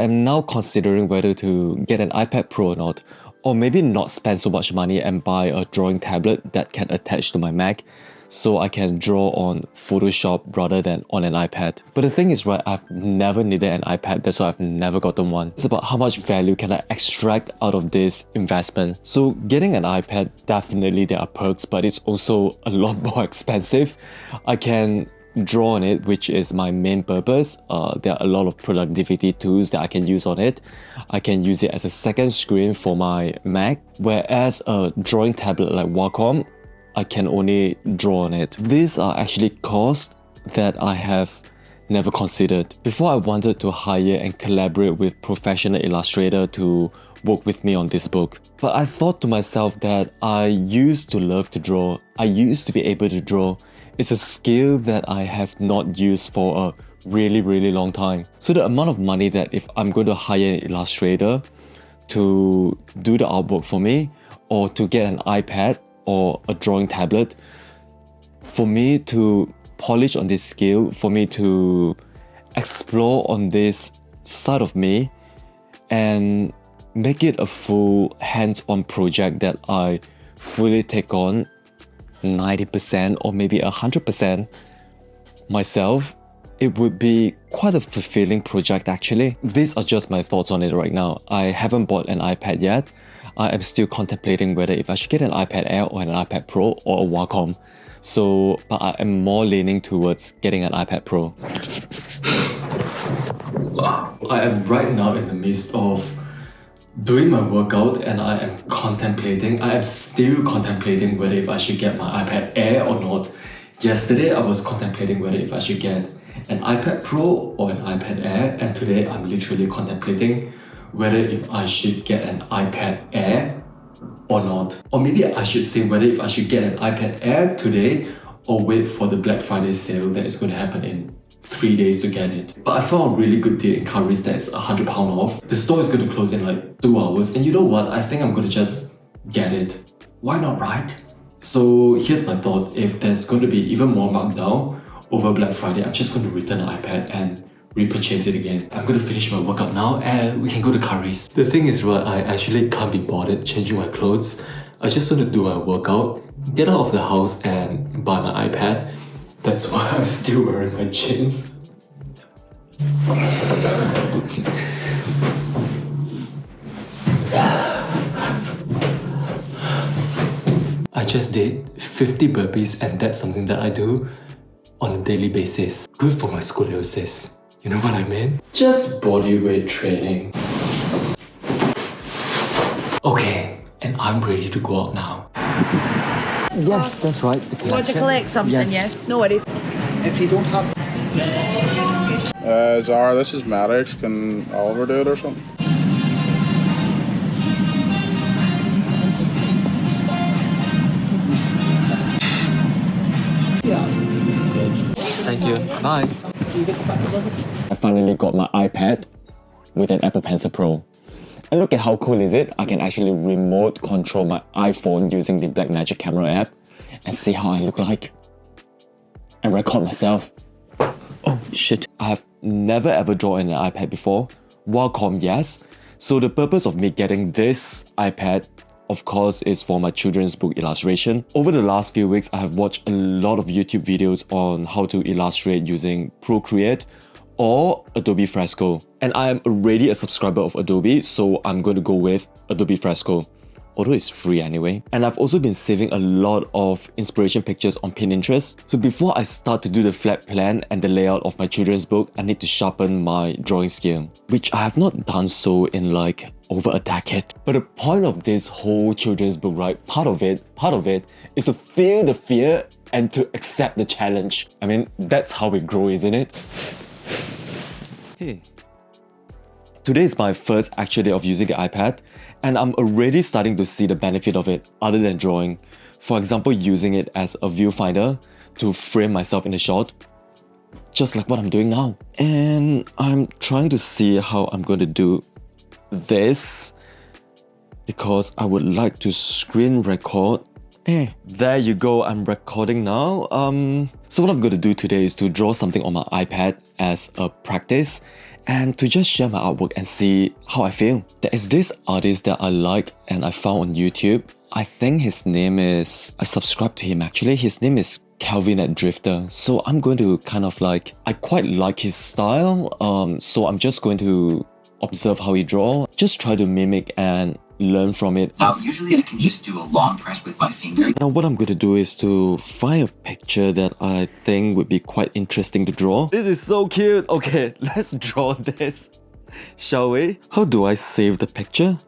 am now considering whether to get an iPad Pro or not, or maybe not spend so much money and buy a drawing tablet that can attach to my Mac so I can draw on Photoshop rather than on an iPad. But the thing is, right, I've never needed an iPad, that's why I've never gotten one. It's about how much value can I extract out of this investment. So getting an iPad, definitely there are perks, but it's also a lot more expensive. I can draw on it, which is my main purpose. There are a lot of productivity tools that I can use on it. I can use it as a second screen for my Mac, whereas a drawing tablet like Wacom, I can only draw on it. These are actually costs that I have never considered. Before, I wanted to hire and collaborate with professional illustrator to work with me on this book. But I thought to myself that I used to love to draw. I used to be able to draw. It's a skill that I have not used for a really long time. So the amount of money that if I'm going to hire an illustrator to do the artwork for me, or to get an iPad or a drawing tablet, for me to polish on this skill, for me to explore on this side of me and make it a full hands-on project that I fully take on 90% or maybe 100% myself, it would be quite a fulfilling project actually. These are just my thoughts on it right now. I haven't bought an iPad yet. I am still contemplating whether if I should get an iPad Air or an iPad Pro or a Wacom. So, but I am more leaning towards getting an iPad Pro. I am right now in the midst of doing my workout and I am still contemplating whether if I should get my iPad Air or not. Yesterday I was contemplating whether if I should get an iPad Pro or an iPad Air, and today I'm literally contemplating whether if I should get an iPad Air or not. Or maybe I should say whether if I should get an iPad Air today or wait for the Black Friday sale that is going to happen in 3 days to get it. But I found a really good deal in Currys that's £100 off. The store is going to close in like 2 hours, and you know what? I think I'm going to just get it. Why not, right? So here's my thought. If there's going to be even more markdown over Black Friday, I'm just going to return the iPad and repurchase it again. I'm going to finish my workout now and we can go to Currys. The thing is, right, I actually can't be bothered changing my clothes. I just want to do my workout, get out of the house and buy my iPad. That's why I'm still wearing my jeans. I just did 50 burpees, and that's something that I do on a daily basis. Good for my scoliosis. You know what I mean? Just bodyweight training. Okay, and I'm ready to go out now. Yes, that's right. You want to collect something, yes. Yeah? No worries. If you don't have... Zara, this is Maddox. Can Oliver do it or something? Thank you. Bye. I finally got my iPad with an Apple Pencil Pro. And look at how cool is it? I can actually remote control my iPhone using the Blackmagic camera app and see how I look like. And record myself. Oh shit. I have never ever drawn on an iPad before. Wacom, yes. So the purpose of me getting this iPad, of course, is for my children's book illustration. Over the last few weeks, I have watched a lot of YouTube videos on how to illustrate using Procreate or Adobe Fresco. And I am already a subscriber of Adobe, so I'm going to go with Adobe Fresco, although it's free anyway. And I've also been saving a lot of inspiration pictures on Pinterest. So before I start to do the flat plan and the layout of my children's book, I need to sharpen my drawing skill, which I have not done so in like over a decade. But the point of this whole children's book, right, part of it is to feel the fear and to accept the challenge. I mean, that's how we grow, isn't it? Hey. Today is my first actual day of using the iPad, and I'm already starting to see the benefit of it other than drawing. For example, using it as a viewfinder to frame myself in a shot, just like what I'm doing now. And I'm trying to see how I'm going to do this because I would like to screen record. There you go, I'm recording now. So what I'm going to do today is to draw something on my iPad as a practice, and to just share my artwork and see how I feel. There is this artist that I like and I found on YouTube. I think his name is, I subscribed to him actually. His name is Calvin at Drifter. So I'm going to kind of like, I quite like his style. So I'm just going to observe how he draw, just try to mimic and learn from it. Now, usually I can just do a long press with my finger. Now what I'm going to do is to find a picture that I think would be quite interesting to draw. This is so cute. Okay, let's draw this, shall we? How do I save the picture?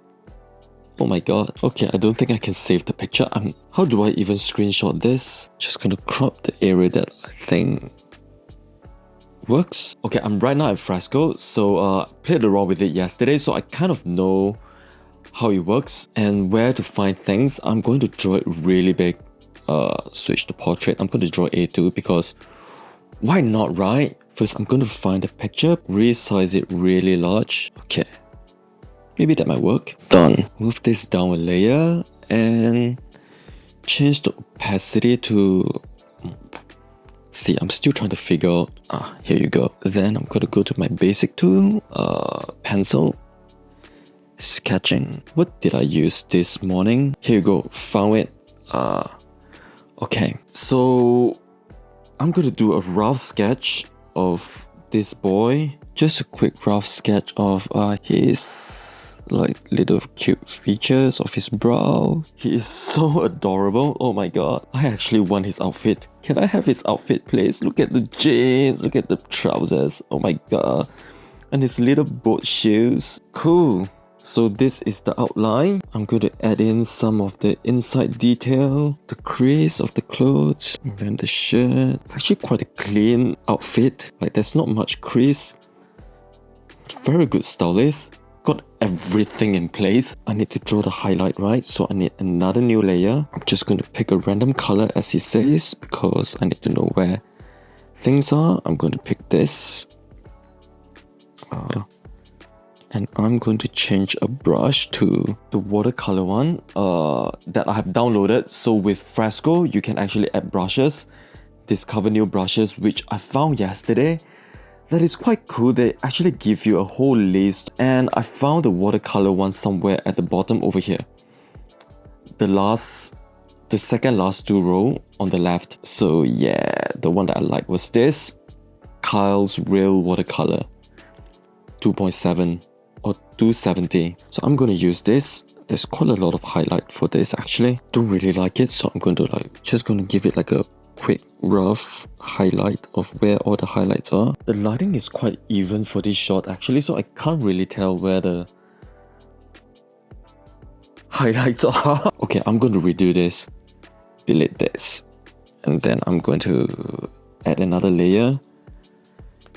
Oh my god. Okay, I don't think I can save the picture. How do I even screenshot this? Just gonna crop the area that I think works. Okay, I'm right now at Fresco, so played around with it yesterday, so I kind of know how it works and where to find things. I'm going to draw it really big. Switch to portrait. I'm going to draw A2 because why not, right? First, I'm going to find a picture, resize it really large. Okay, maybe that might work. Done. Move this down a layer and change the opacity to... See, I'm still trying to figure out... here you go. Then I'm going to go to my basic tool, pencil, sketching. What did I use this morning? Here you go, found it. Okay, so I'm going to do a rough sketch of this boy. Just a quick rough sketch of his like little cute features of his brow. He is so adorable. Oh my god, I actually want his outfit. Can I have his outfit please? Look at the jeans, look at the trousers. Oh my god, and his little boat shoes. Cool. So this is the outline. I'm going to add in some of the inside detail, the crease of the clothes, and then the shirt. It's actually quite a clean outfit. Like there's not much crease. Very good stylist. Got everything in place. I need to draw the highlight, right? So I need another new layer. I'm just going to pick a random color as he says because I need to know where things are. I'm going to pick this. And I'm going to change a brush to the watercolor one that I have downloaded. So with Fresco, you can actually add brushes, discover new brushes, which I found yesterday. That is quite cool. They actually give you a whole list, and I found the watercolor one somewhere at the bottom over here. The second last two row on the left. So yeah, the one that I like was this Kyle's Real Watercolor 2.7 or 270. So I'm going to use this. There's quite a lot of highlight for this actually. Don't really like it, so I'm going to just going to give it like a quick rough highlight of where all the highlights are. The lighting is quite even for this shot actually, so I can't really tell where the highlights are. Okay, I'm going to redo this, delete this, and then I'm going to add another layer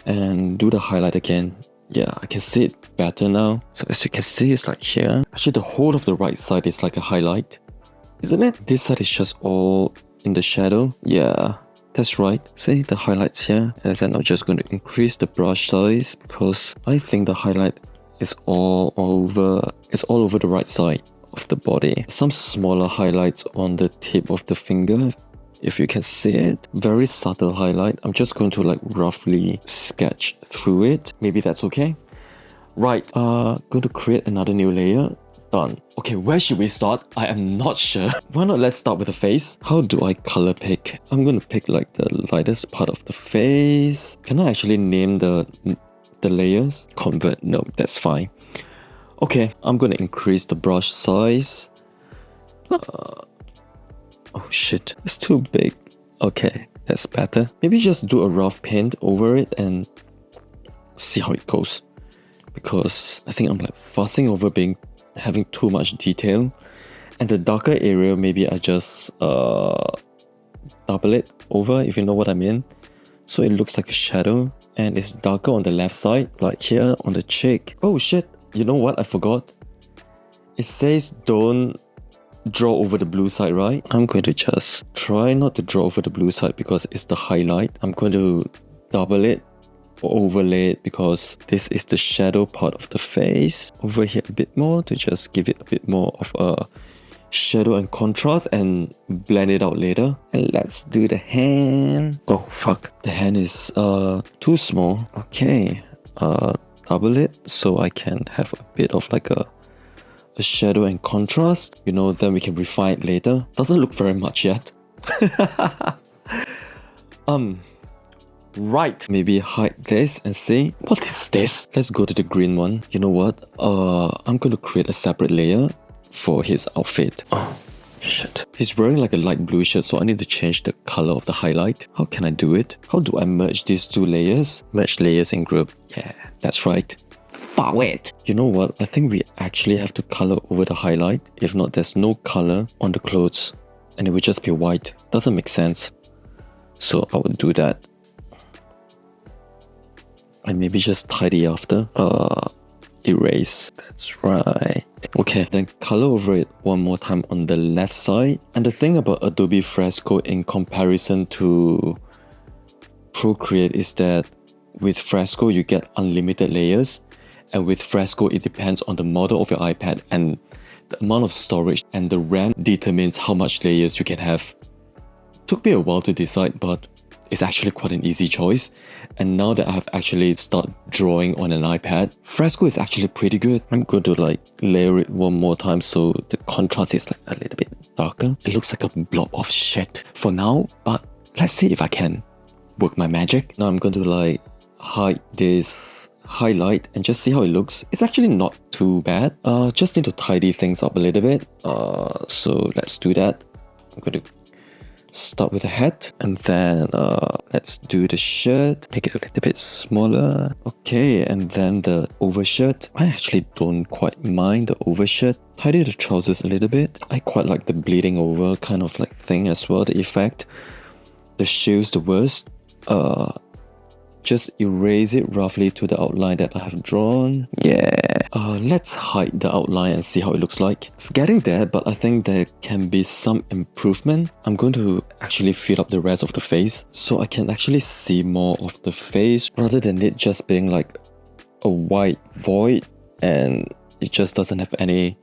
and do the highlight again. Yeah, I can see it better now. So as you can see, it's like here. Actually, the whole of the right side is like a highlight, isn't it? This side is just all in the shadow. Yeah, that's right. See the highlights here. And then I'm just going to increase the brush size because I think the highlight is all over the right side of the body. Some smaller highlights on the tip of the finger, if you can see it. Very subtle highlight. I'm just going to like roughly sketch through it. Maybe that's okay. Right, going to create another new layer. Done. Okay, where should we start? I am not sure. Why not let's start with the face? How do I color pick? I'm going to pick like the lightest part of the face. Can I actually name the layers? Convert, no, that's fine. Okay, I'm going to increase the brush size. Oh shit, it's too big. Okay, that's better. Maybe just do a rough paint over it and see how it goes. Because I think I'm like fussing over having too much detail. And the darker area, maybe I just double it over, if you know what I mean. So it looks like a shadow and it's darker on the left side, like here on the cheek. Oh shit, you know what I forgot? It says don't draw over the blue side, right? I'm going to just try not to draw over the blue side because it's the highlight. I'm going to double it or overlay it because this is the shadow part of the face. Over here a bit more to just give it a bit more of a shadow and contrast and blend it out later. And let's do the hand. Oh fuck, the hand is too small. Okay, double it so I can have a bit of like a shadow and contrast. You know, then we can refine it later. Doesn't look very much yet. Right, maybe hide this and see. What is this? Let's go to the green one. You know what? I'm going to create a separate layer for his outfit. Oh, shit. He's wearing like a light blue shirt, so I need to change the color of the highlight. How can I do it? How do I merge these two layers? Merge layers in group. Yeah, that's right. Forward. You know what? I think we actually have to color over the highlight. If not, there's no color on the clothes and it would just be white. Doesn't make sense. So I would do that. And maybe just tidy after. Erase. That's right. Okay, then color over it one more time on the left side. And the thing about Adobe Fresco in comparison to Procreate is that with Fresco you get unlimited layers, and with Fresco it depends on the model of your iPad and the amount of storage, and the RAM determines how much layers you can have. Took me a while to decide, but it's actually quite an easy choice. And now that I have actually started drawing on an iPad, Fresco is actually pretty good. I'm going to like layer it one more time so the contrast is like a little bit darker. It looks like a blob of shit for now, but let's see if I can work my magic. Now I'm going to like hide this highlight and just see how it looks. It's actually not too bad. Just need to tidy things up a little bit. So let's do that. I'm going to start with the hat and then let's do the shirt, make it a little bit smaller. Okay, and then the overshirt. I actually don't quite mind the overshirt. Tidy the trousers a little bit. I quite like the bleeding over kind of like thing as well, the effect. The shoes the worst. Just erase it roughly to the outline that I have drawn. Yeah. Let's hide the outline and see how it looks like. It's getting there, but I think there can be some improvement. I'm going to actually fill up the rest of the face so I can actually see more of the face rather than it just being like a white void and it just doesn't have any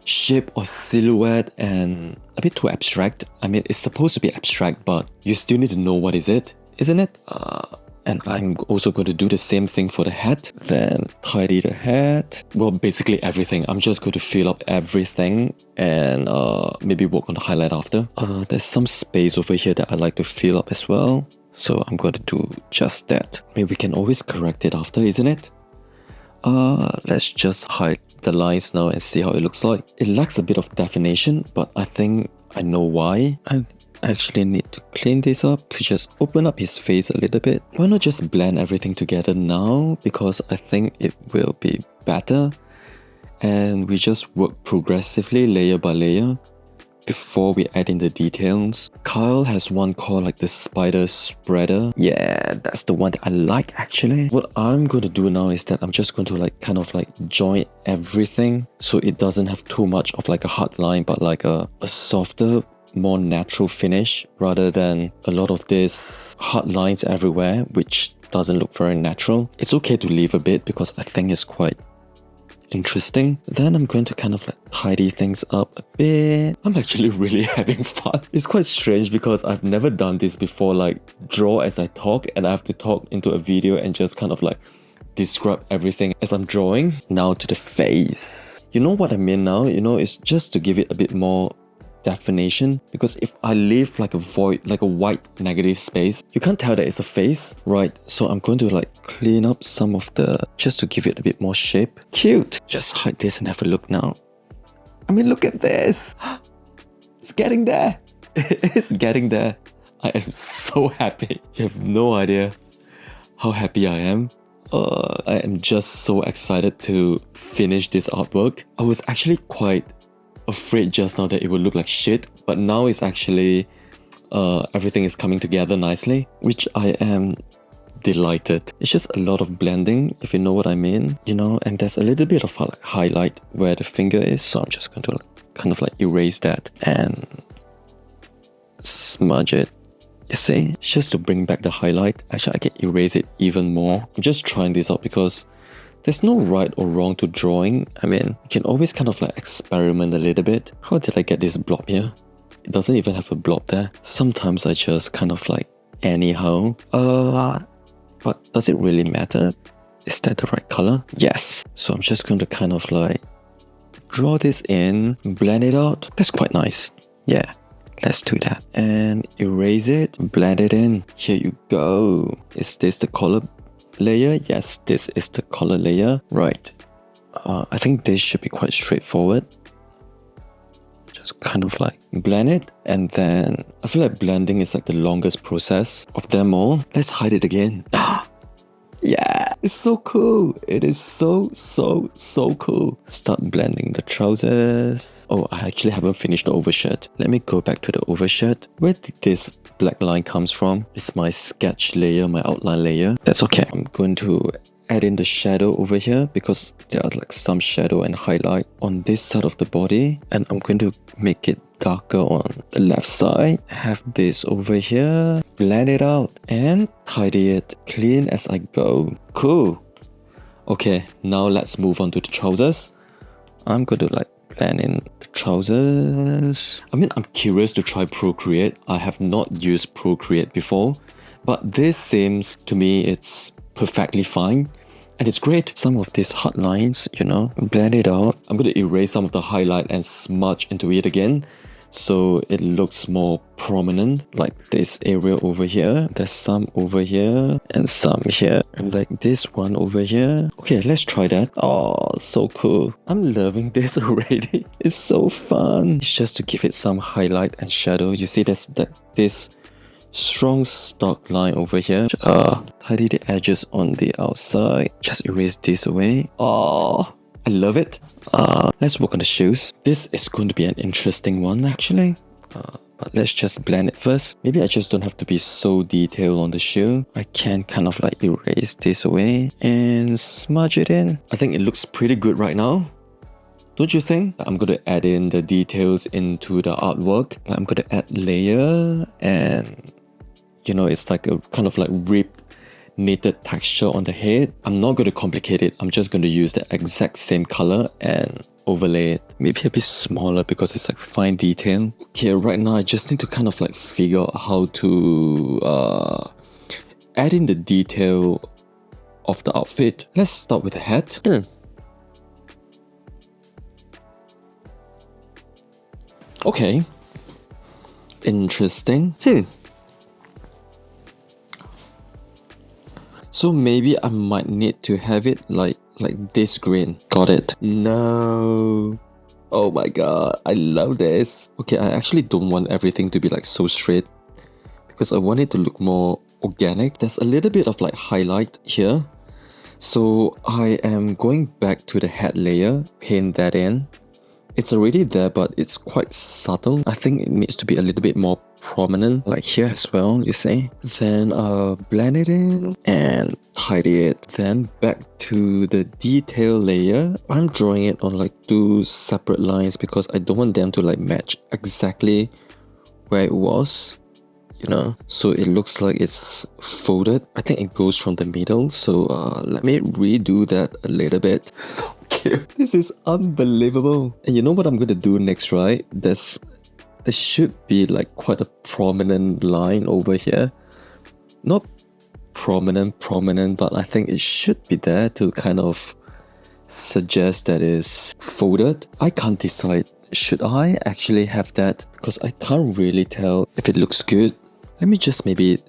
shape or silhouette and a bit too abstract. I mean, it's supposed to be abstract, but you still need to know what is it, isn't it? And I'm also going to do the same thing for the hat. Then tidy the hat. Well, basically everything. I'm just going to fill up everything and maybe work on the highlight after. There's some space over here that I like to fill up as well. So I'm going to do just that. Maybe we can always correct it after, isn't it? Let's just hide the lines now and see how it looks like. It lacks a bit of definition, but I think I know why. I actually need to clean this up to just open up his face a little bit. Why not just blend everything together now? Because I think it will be better. And we just work progressively, layer by layer, before we add in the details. Kyle has one called like the spider spreader. Yeah, that's the one that I like actually. What I'm going to do now is that I'm just going to like kind of like join everything so it doesn't have too much of like a hard line, but like a softer, more natural finish rather than a lot of these hard lines everywhere, which doesn't look very natural. It's okay to leave a bit because I think it's quite interesting. Then I'm going to kind of like tidy things up a bit. I'm actually really having fun. It's quite strange because I've never done this before, like draw as I talk, and I have to talk into a video and just kind of like describe everything as I'm drawing. Now to the face. You know what I mean now? You know, it's just to give it a bit more definition, because if I leave like a void, like a white negative space, you can't tell that it's a face, right? So I'm going to like clean up some of the, just to give it a bit more shape. Cute. Just hide this and have a look now. I mean, look at this. It's getting there. It's getting there. I am so happy. You have no idea how happy I am. I am just so excited to finish this artwork. I was actually quite afraid just now that it would look like shit, but now it's actually everything is coming together nicely, which I am delighted. It's just a lot of blending, if you know what I mean, you know, and there's a little bit of like highlight where the finger is, so I'm just going to like, kind of like erase that and smudge it. You see, just to bring back the highlight. Actually, I can erase it even more. I'm just trying this out because there's no right or wrong to drawing. I mean, you can always kind of like experiment a little bit. How did I get this blob here? It doesn't even have a blob there. Sometimes I just kind of like anyhow. But does it really matter? Is that the right color? Yes. So I'm just going to kind of like draw this in, blend it out. That's quite nice. Yeah, let's do that. And erase it, blend it in. Here you go. Is this the color layer? Yes, this is the color layer. Right. I think this should be quite straightforward. Just kind of like blend it, and then I feel like blending is like the longest process of them all. Let's hide it again. Yeah, it's so cool. It is so cool. Start blending the trousers. Oh, I actually haven't finished the overshirt. Let me go back to the overshirt. Where did this black line comes from? It's my sketch layer, my outline layer. That's okay. I'm going to add in the shadow over here because there are like some shadow and highlight on this side of the body, and I'm going to make it darker on the left side. Have this over here, blend it out and tidy it, clean as I go. Cool. Okay, now let's move on to the trousers. I'm going to like blend in the trousers. I mean, I'm curious to try Procreate. I have not used Procreate before, but this seems to me it's perfectly fine. And it's great. Some of these hard lines, you know, blend it out. I'm going to erase some of the highlight and smudge into it again, so it looks more prominent, like this area over here. There's some over here and some here, and like this one over here. Okay, let's try that. Oh, so cool. I'm loving this already. It's so fun. It's just to give it some highlight and shadow. You see this strong stark line over here. Tidy the edges on the outside. Just erase this away. Oh, I love it. Let's work on the shoes. This is going to be an interesting one actually. But let's just blend it first. Maybe I just don't have to be so detailed on the shoe. I can kind of like erase this away and smudge it in. I think it looks pretty good right now. Don't you think? I'm going to add in the details into the artwork. I'm going to add layer, and you know, it's like a kind of like ripped knitted texture on the head. I'm not going to complicate it. I'm just going to use the exact same color and overlay it. Maybe a bit smaller because it's like fine detail. Okay, right now I just need to kind of like figure out how to add in the detail of the outfit. Let's start with the hat. Okay. Interesting. So maybe I might need to have it like this green. Got it. No. Oh my god, I love this. Okay, I actually don't want everything to be like so straight because I want it to look more organic. There's a little bit of like highlight here. So I am going back to the hat layer, paint that in. It's already there, but it's quite subtle. I think it needs to be a little bit more prominent, like here as well, you see. Then blend it in and tidy it. Then back to the detail layer. I'm drawing it on like two separate lines because I don't want them to like match exactly where it was, you know. So it looks like it's folded. I think it goes from the middle. So let me redo that a little bit. So cute. This is unbelievable. And you know what I'm going to do next, right? There should be like quite a prominent line over here. Not prominent, but I think it should be there to kind of suggest that it's folded. I can't decide. Should I actually have that? Because I can't really tell if it looks good. Let me just maybe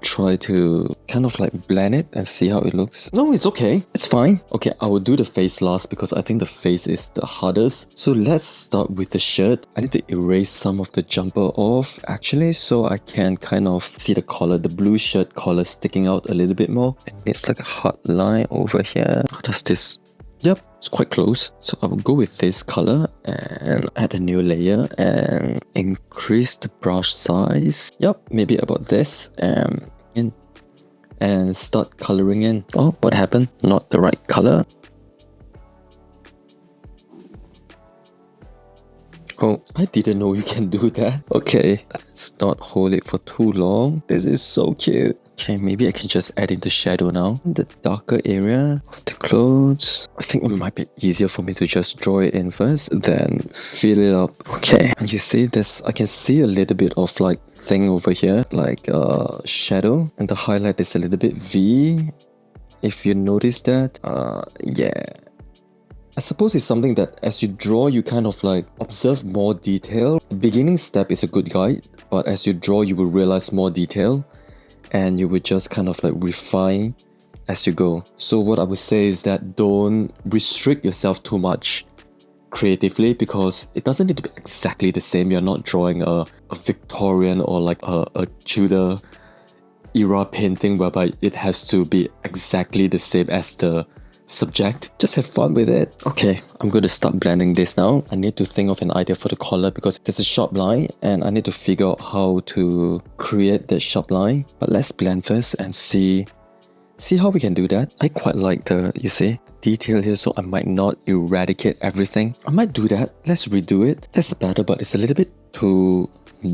try to kind of like blend it and see how it looks. No, it's okay. It's fine. Okay, I will do the face last because I think the face is the hardest. So let's start with the shirt. I need to erase some of the jumper off actually, so I can kind of see the collar, the blue shirt collar sticking out a little bit more. And it's like a hard line over here. How does this? Yep, it's quite close. So I will go with this color and add a new layer and increase the brush size. Yep, maybe about this and start coloring in. Oh, what happened? Not the right color. Oh, I didn't know you can do that. Okay, let's not hold it for too long. This is so cute. Okay, maybe I can just add in the shadow now. The darker area of the clothes. I think it might be easier for me to just draw it in first, then fill it up. Okay, and you see this, I can see a little bit of like thing over here, like shadow, and the highlight is a little bit V if you notice that. Yeah. I suppose it's something that as you draw, you kind of like observe more detail. The beginning step is a good guide, but as you draw, you will realize more detail and you will just kind of like refine as you go. So what I would say is that don't restrict yourself too much creatively, because it doesn't need to be exactly the same. You're not drawing a Victorian or like a Tudor era painting whereby it has to be exactly the same as the subject. Just have fun with it. Okay, I'm going to start blending this now. I need to think of an idea for the collar because there's a sharp line and I need to figure out how to create that sharp line. But let's blend first and see how we can do that. I quite like the, you see, detail here, so I might not eradicate everything. I might do that. Let's redo it. That's better, but it's a little bit too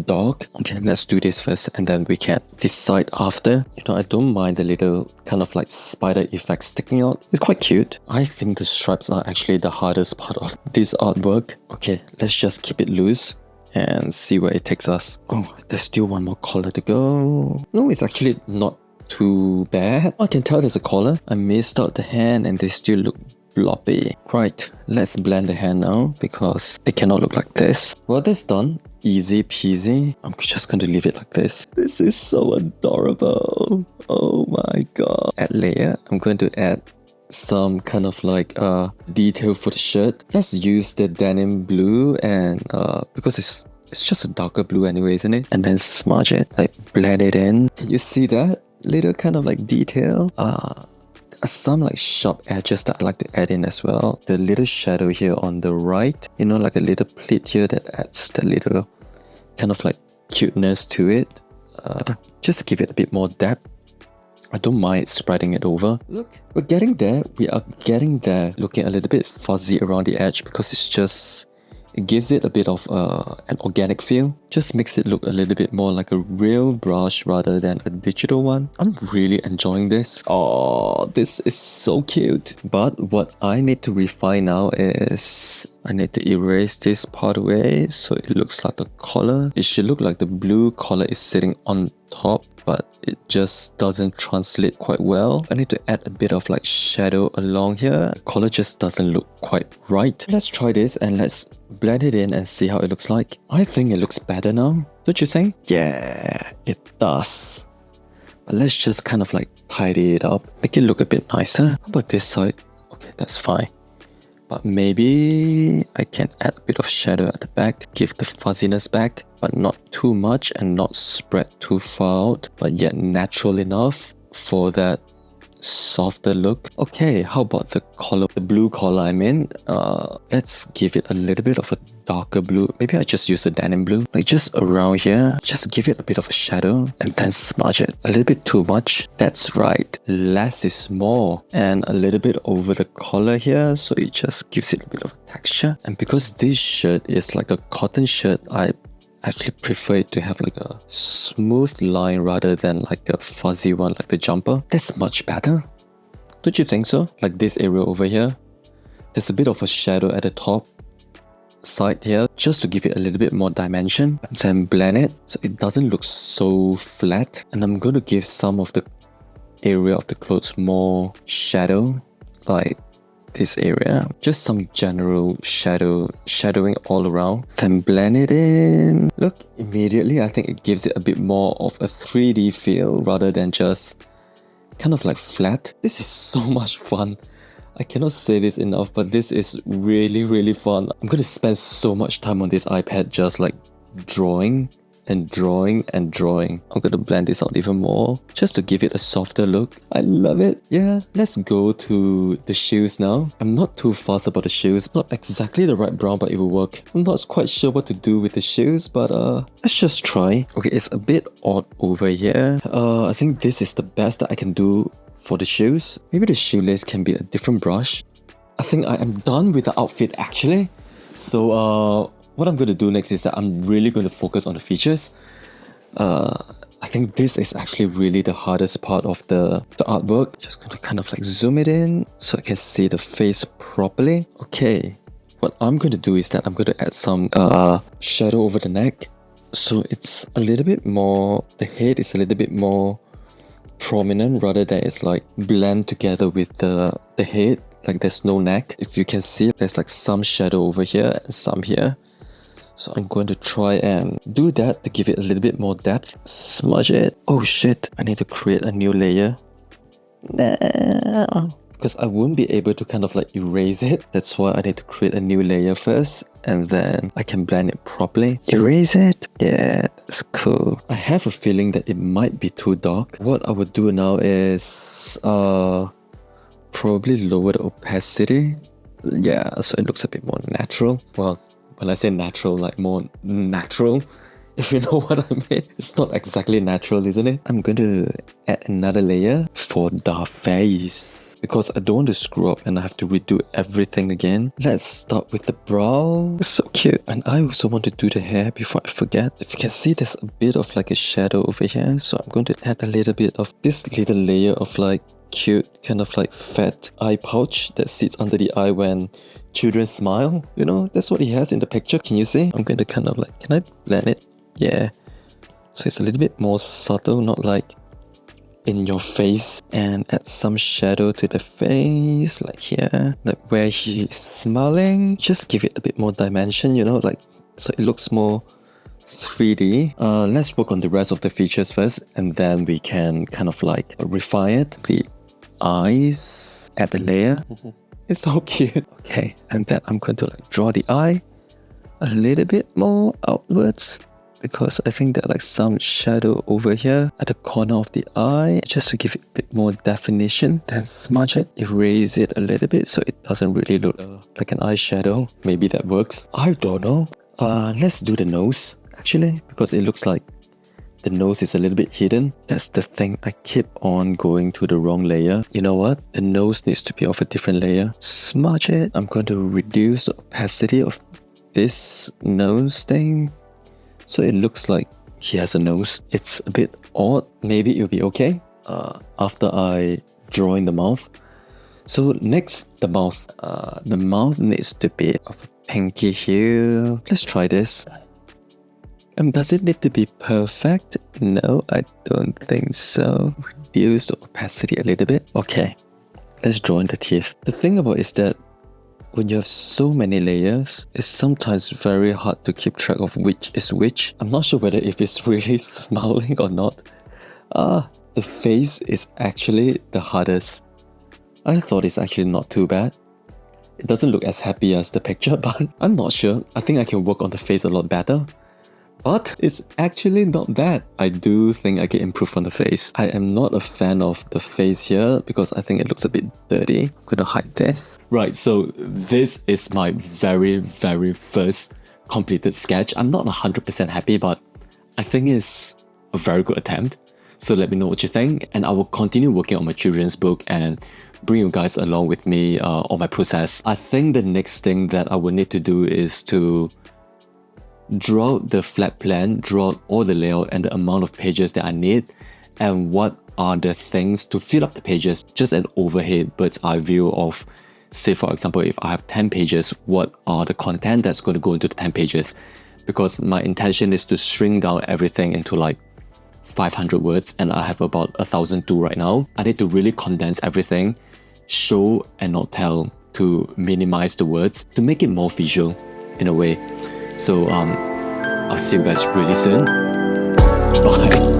dark. Okay, let's do this first and then we can decide after. You know, I don't mind the little kind of like spider effect sticking out. It's quite cute. I think the stripes are actually the hardest part of this artwork. Okay, let's just keep it loose and see where it takes us. Oh, there's still one more collar to go. No, it's actually not too bad. I can tell there's a collar. I missed out the hand and they still look floppy. Right, let's blend the hand now because they cannot look like this. Well, that's done. Easy peasy. I'm just going to leave it like this. This is so adorable. Oh my god. Add layer. I'm going to add some kind of like detail for the shirt. Let's use the denim blue and because it's just a darker blue anyway, isn't it? And then smudge it, like blend it in. Can you see that? Little kind of like detail. Some like sharp edges that I like to add in as well. The little shadow here on the right, you know, like a little pleat here that adds the little kind of like cuteness to it. Just give it a bit more depth. I don't mind spreading it over. Look, we're getting there. We are getting there. Looking a little bit fuzzy around the edge because it gives it a bit of an organic feel. Just makes it look a little bit more like a real brush rather than a digital one. I'm really enjoying this. Oh, this is so cute. But what I need to refine now is I need to erase this part away so it looks like a collar. It should look like the blue collar is sitting on top, but it just doesn't translate quite well. I need to add a bit of like shadow along here. The collar just doesn't look quite right. Let's try this and let's blend it in and see how it looks like. I think it looks better now. Don't you think? Yeah, it does. But let's just kind of like tidy it up. Make it look a bit nicer. How about this side? Okay, that's fine. But maybe I can add a bit of shadow at the back to give the fuzziness back, but not too much and not spread too far out, but yet natural enough for that softer look. Okay, how about the collar, the blue collar I mean? Let's give it a little bit of a darker blue. Maybe I just use a denim blue, like just around here. Just give it a bit of a shadow and then smudge it. A little bit too much. That's right. Less is more. And a little bit over the collar here, so it just gives it a bit of a texture. And because this shirt is like a cotton shirt, I actually prefer it to have like a smooth line rather than like a fuzzy one like the jumper. That's much better. Don't you think so? Like this area over here, there's a bit of a shadow at the top side here just to give it a little bit more dimension. Then blend it so it doesn't look so flat. And I'm going to give some of the area of the clothes more shadow, like this area. Just some general shadowing all around. Then blend it in. Look, immediately I think it gives it a bit more of a 3D feel rather than just kind of like flat. This is so much fun. I cannot say this enough, but this is really fun. I'm going to spend so much time on this iPad just like drawing and drawing and drawing. I'm going to blend this out even more just to give it a softer look. I love it. Yeah, let's go to the shoes now. I'm not too fussed about the shoes. Not exactly the right brown, but it will work. I'm not quite sure what to do with the shoes, but let's just try. Okay, it's a bit odd over here. I think this is the best that I can do for the shoes. Maybe the shoelace can be a different brush. I think I am done with the outfit actually. So what I'm going to do next is that I'm really going to focus on the features. I think this is actually really the hardest part of the artwork. Just going to kind of like zoom it in so I can see the face properly. Okay, what I'm going to do is that I'm going to add some shadow over the neck. So it's a little bit more, the head is a little bit more prominent rather than it's like blend together with the head, like there's no neck. If you can see, there's like some shadow over here and some here. So I'm going to try and do that to give it a little bit more depth. Smudge it. Oh shit, I need to create a new layer. Nah. Because I won't be able to kind of like erase it. That's why I need to create a new layer first, and then I can blend it properly. Erase it. Yeah, that's cool. I have a feeling that it might be too dark. What I would do now is probably lower the opacity. Yeah, so it looks a bit more natural. Well, when I say natural, like more natural, if you know what I mean. It's not exactly natural, isn't it? I'm going to add another layer for the face, because I don't want to screw up and I have to redo everything again. Let's start with the brow. It's so cute. And I also want to do the hair before I forget. If you can see, there's a bit of like a shadow over here. So I'm going to add a little bit of this little layer of like cute kind of like fat eye pouch that sits under the eye when children smile. You know, that's what he has in the picture. Can you see? I'm going to kind of like, can I blend it? Yeah. So it's a little bit more subtle, not like in your face, and add some shadow to the face, like here, like where he's smiling. Just give it a bit more dimension, you know, like so it looks more 3D. Let's work on the rest of the features first, and then we can kind of like refine it. The eyes, add a layer. It's so cute. Okay, and then I'm going to like draw the eye a little bit more outwards, because I think there's like some shadow over here at the corner of the eye, just to give it a bit more definition. Then smudge it, erase it a little bit so it doesn't really look like an eyeshadow. Maybe that works. I don't know. Let's do the nose actually, because it looks like the nose is a little bit hidden. That's the thing. I keep on going to the wrong layer. You know what? The nose needs to be of a different layer. Smudge it. I'm going to reduce the opacity of this nose thing, so it looks like he has a nose. It's a bit odd. Maybe it'll be okay after I draw in the mouth. So next, the mouth. The mouth needs to be of a pinky hue. Let's try this. Does it need to be perfect? No, I don't think so. Reduce the opacity a little bit. Okay, let's draw in the teeth. The thing about it is that when you have so many layers, it's sometimes very hard to keep track of which is which. I'm not sure whether if it's really smiling or not. The face is actually the hardest. I thought it's actually not too bad. It doesn't look as happy as the picture, but I'm not sure. I think I can work on the face a lot better. But it's actually not bad. I do think I can improve on the face. I am not a fan of the face here because I think it looks a bit dirty. I'm gonna hide this. Right, so this is my very first completed sketch. I'm not 100% happy, but I think it's a very good attempt. So let me know what you think, and I will continue working on my children's book and bring you guys along with me on my process. I think the next thing that I will need to do is to draw out the flat plan, draw out all the layout and the amount of pages that I need, and what are the things to fill up the pages. Just an overhead bird's eye view of, say for example, if I have 10 pages, what are the content that's going to go into the 10 pages? Because my intention is to shrink down everything into like 500 words, and I have about 1,002 right now. I need to really condense everything, show and not tell, to minimize the words, to make it more visual in a way. So I'll see you guys really soon. Bye.